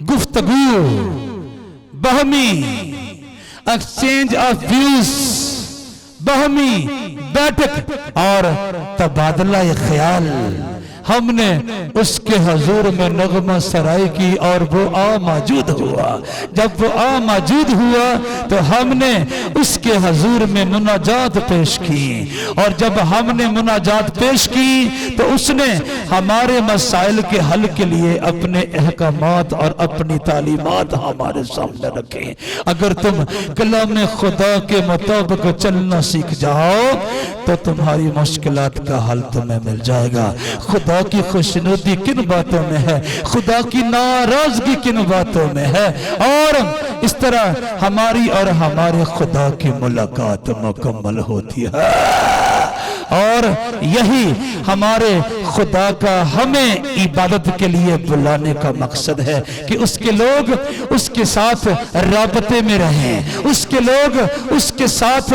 گفتگو، باہمی ایکسچینج آف ویوز، باہمی بیٹھک اور تبادلہ خیال۔ ہم نے اس کے حضور میں نغمہ سرائی کی اور وہ موجود ہوا۔ جب وہ موجود ہوا تو ہم نے اس کے حضور میں مناجات پیش کی، اور جب ہم نے مناجات پیش کی تو اس نے ہمارے مسائل کے حل کے لیے اپنے احکامات اور اپنی تعلیمات ہمارے سامنے رکھیں۔ اگر تم کلام خدا کے مطابق چلنا سیکھ جاؤ تو تمہاری مشکلات کا حل تمہیں مل جائے گا۔ خدا کی خوشنودی کن باتوں میں ہے، خدا کی ناراضگی کن باتوں میں ہے، اور اس طرح ہماری اور ہمارے خدا کی ملاقات مکمل ہوتی ہے۔ اور یہی ہمارے خدا کا ہمیں عبادت کے لیے بلانے کا مقصد ہے کہ اس کے لوگ اس کے ساتھ رابطے میں رہیں، اس کے لوگ اس کے ساتھ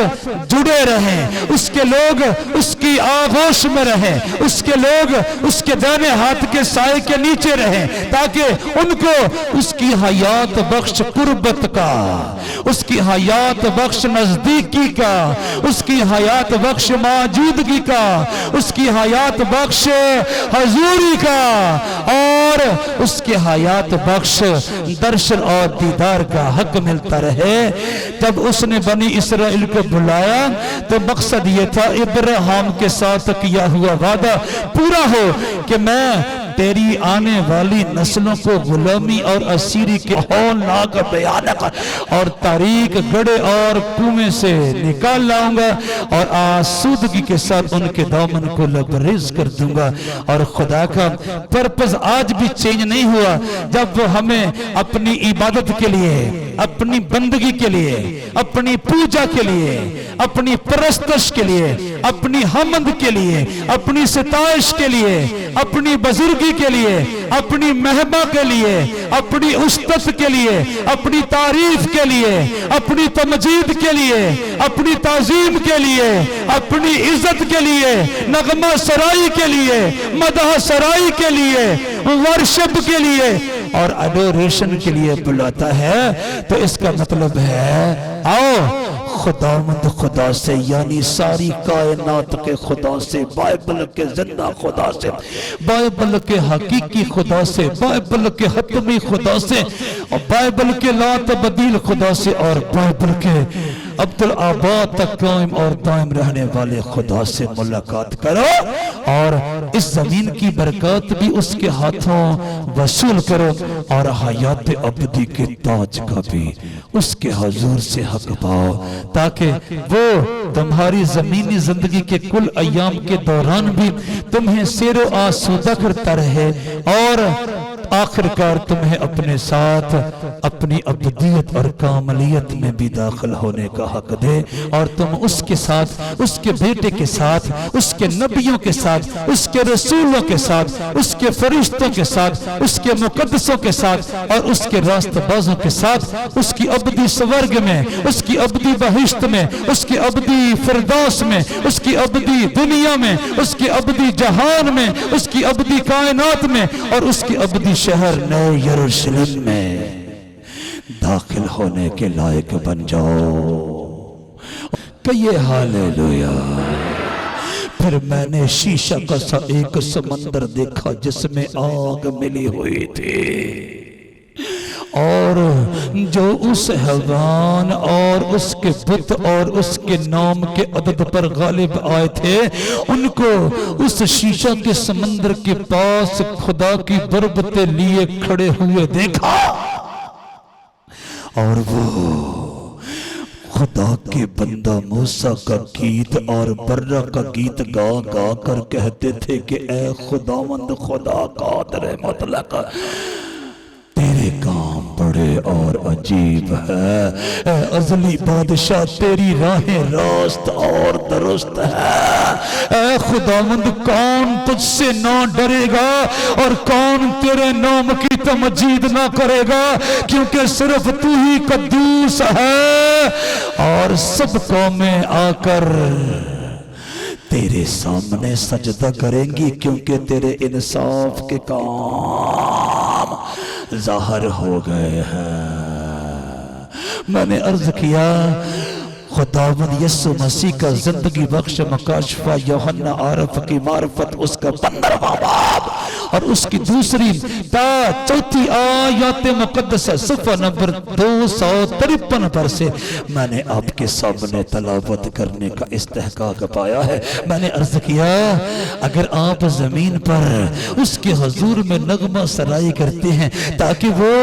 جڑے رہیں، اس کے لوگ اس کی آغوش میں رہیں، اس کے لوگ اس کے دائیں ہاتھ کے سائے کے نیچے رہیں، تاکہ ان کو اس کی حیات بخش قربت کا، اس کی حیات بخش نزدیکی کا، اس کی حیات بخش موجودگی کا، اس کی حیات بخش حضوری کا، اور اس کی حیات بخش درشن اور دیدار کا حق ملتا رہے۔ جب اس نے بنی اسرائیل کو بلایا تو مقصد یہ تھا ابراہیم کے ساتھ کیا ہوا وعدہ پورا ہو کہ میں تیری آنے والی نسلوں کو غلامی اور اسیری کے ہولناک بھیانک اور تاریک گڑھے اور کنویں سے نکال لاؤں گا، اور آسودگی کے ساتھ ان کے دامن کو لبریز کر دوں گا۔ اور خدا کا پرپس آج بھی چینج نہیں ہوا۔ جب وہ ہمیں اپنی عبادت کے لیے، اپنی بندگی کے لیے، اپنی پوجا کے لیے، اپنی پرستش کے لیے، اپنی حمد کے لیے، اپنی ستائش کے لیے، اپنی بزرگی کے لیے، اپنی مہما کے لیے، اپنی استت کے لیے، اپنی تعریف کے لیے، اپنی تمجید کے لیے، اپنی تعظیم کے لیے، اپنی عزت کے لیے، نغمہ سرائی کے لیے، مدح سرائی کے لیے، ورشپ کے لیے اور اڈوریشن کے لیے بلاتا ہے، تو اس کا مطلب ہے آؤ خداوند خدا سے، یعنی ساری کائنات کے خدا سے، بائبل کے زندہ خدا سے، بائبل کے حقیقی خدا سے، بائبل کے حتمی خدا سے، اور بائبل کے لا تبدیل خدا سے، اور بائبل کے عبدالآباد تک قائم اور دائم رہنے والے خدا سے ملاقات کرو، اور اس زمین کی برکات بھی اس کے ہاتھوں وصول کرو، اور حیات ابدی کے تاج کا بھی اس کے حضور سے حق پاؤ، تاکہ وہ تمہاری زمینی زندگی کے کل ایام کے دوران بھی تمہیں سیر و آسودہ کرتا رہے، اور آخرکار تمہیں اپنے ساتھ اپنی ابدیت اور کاملیت میں بھی داخل ہونے کا حق دے، اور تم اس کے ساتھ، اس کے بیٹے کے ساتھ، اس کے نبیوں کے ساتھ، اس کے رسولوں کے ساتھ، اس کے فرشتوں کے ساتھ، اس کے مقدسوں کے ساتھ، اور اس کے راست بازوں کے ساتھ، اس کی ابدی سورگ میں، اس کی ابدی بہشت میں، اس کی ابدی فردوس میں، اس کی ابدی دنیا میں، اس کی ابدی جہان میں، اس کی ابدی کائنات میں، اور اس کی ابدی شہر نئے یروشلم میں داخل ہونے کے لائق بن جاؤ۔ کہیے ہاللیلویا۔ پھر میں نے شیشہ کا سا ایک سمندر دیکھا جس میں آگ ملی ہوئی تھی، اور جو اس حیوان اور اس کے بت اور اس کے نام کے عدد پر غالب آئے تھے، ان کو اس شیشہ کے سمندر کے پاس خدا کی بربتیں لیے کھڑے ہوئے دیکھا، اور وہ خدا کے بندہ موسیٰ کا گیت اور برہ کا گیت گا گا کر کہتے تھے کہ اے خداوند خدا قادر مطلق، تیرے کام بڑے اور عجیب ہے، اے ازلی بادشاہ تیری راہیں راست اور درست ہے، اے خداوند کون تجھ سے نہ ڈرے گا اور کون تیرے نام کی تمجید نہ کرے گا، کیونکہ صرف تو ہی قدوس ہے، اور سب قومیں آ کر تیرے سامنے سجدہ کریں گی کیونکہ تیرے انصاف کے کام ظاہر ہو گئے ہیں۔ میں نے عرض کیا خداوند یسوع مسیح کا زندگی بخش مکاشفہ یوحنا عارف کی معرفت اس کا 15واں باب اور اس کی دوسری تا چوتھی آیات مقدسہ صفحہ نمبر 253 پر سے میں نے آپ کے سامنے تلاوت کرنے کا استحقاق پایا ہے۔ میں نے عرض کیا اگر آپ زمین پر اس کے حضور میں نغمہ سرائی کرتے ہیں تاکہ وہ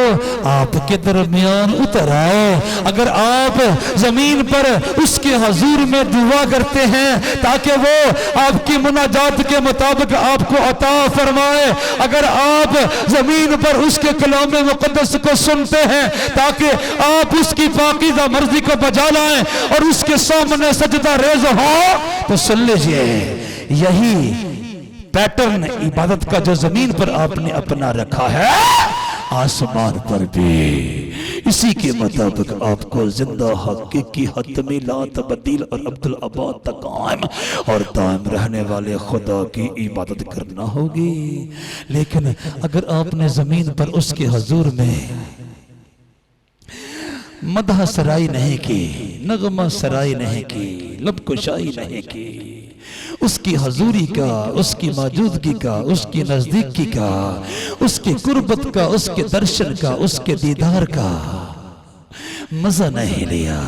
آپ کے درمیان اتر آئے، اگر آپ زمین پر اس کے حضور میں دعا کرتے ہیں تاکہ وہ آپ کی مناجات کے مطابق آپ کو عطا فرمائے، اگر آپ زمین پر اس کے کلام مقدس کو سنتے ہیں تاکہ آپ اس کی پاکیزہ مرضی کو بجا لائیں اور اس کے سامنے سجدہ ریز ہو، تو سن لیجئے یہی پیٹرن عبادت کا جو زمین پر آپ نے اپنا رکھا ہے آسمان پر بھی اسی کے مطابق آپ کو زندہ حقیقی حتمی لا تبدیل اور عبدالآباد تک قائم اور دائم رہنے والے خدا کی عبادت کرنا ہوگی۔ لیکن اگر آپ نے زمین پر اس کے حضور میں مدح سرائی نہیں کی، نغمہ سرائی نہیں کی، لب کشائی نہیں کی، اس کی حضوری کا، اس کی موجودگی کا، اس کی نزدیکی کا، اس کی قربت کا، اس کے درشن کا، اس کے دیدار کا مزہ نہیں لیا،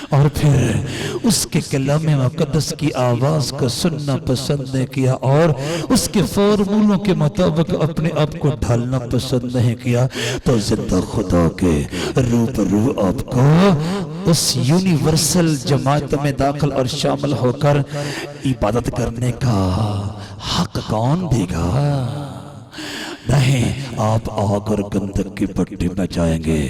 اور پھر اس کے کلام مقدس کی آواز کو سننا پسند نہیں کیا اور اس کے فارمولوں کے مطابق اپنے آپ کو ڈھالنا پسند نہیں کیا، تو زندہ خدا کے روبرو آپ کو اس یونیورسل جماعت میں داخل اور شامل ہو کر عبادت کرنے کا حق کون دے گا؟ نہیں، آپ آگ اور گندک کی بٹی میں جائیں گے۔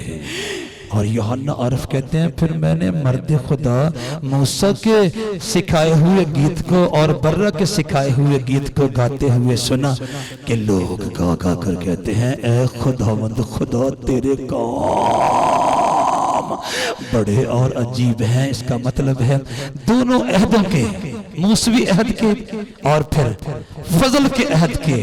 اور یوحنا عارف کہتے ہیں پھر میں نے مرد خدا موسیٰ کے سکھائے ہوئے گیت کو اور برہ کے سکھائے ہوئے گیت کو گاتے ہوئے سنا کہ لوگ گا گا کر کہتے ہیں اے خداوند خدا تیرے کام بڑے اور عجیب ہیں۔ اس کا مطلب ہے دونوں عہدوں کے، موسوی عہد کے اور پھر فضل کے عہد کے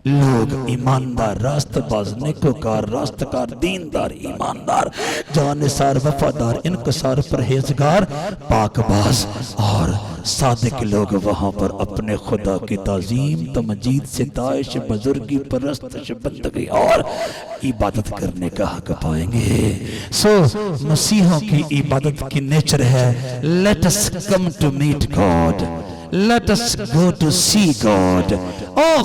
لوگ ایماندار، راست باز، نیکوکار، راستکار، دیندار، ایماندار، جانثار، وفادار، انکسار، پرہیزگار، پاک باز اور صادق لوگ وہاں پر اپنے خدا کی تعظیم، تمجید، ستائش، بزرگی، پرستش، بندگی اور عبادت کرنے کا حق پائیں گے۔ سو مسیحوں کی عبادت کی نیچر ہے let us come to meet God, let us go to see God۔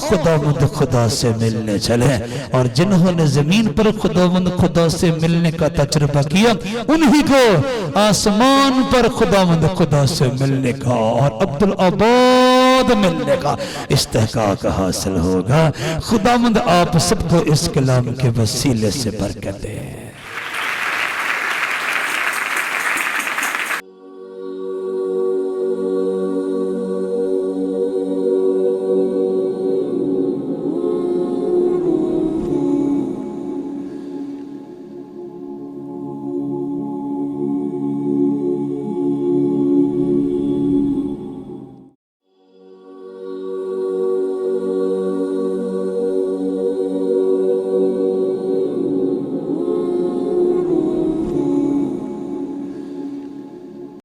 خداوند خدا سے ملنے چلے، اور جنہوں نے زمین پر خداوند خدا سے ملنے کا تجربہ کیا انہی کو آسمان پر خداوند خدا سے ملنے کا اور عبدالآباد ملنے کا استحقاق حاصل ہوگا۔ خداوند آپ سب کو اس کلام کے وسیلے سے برکت دے۔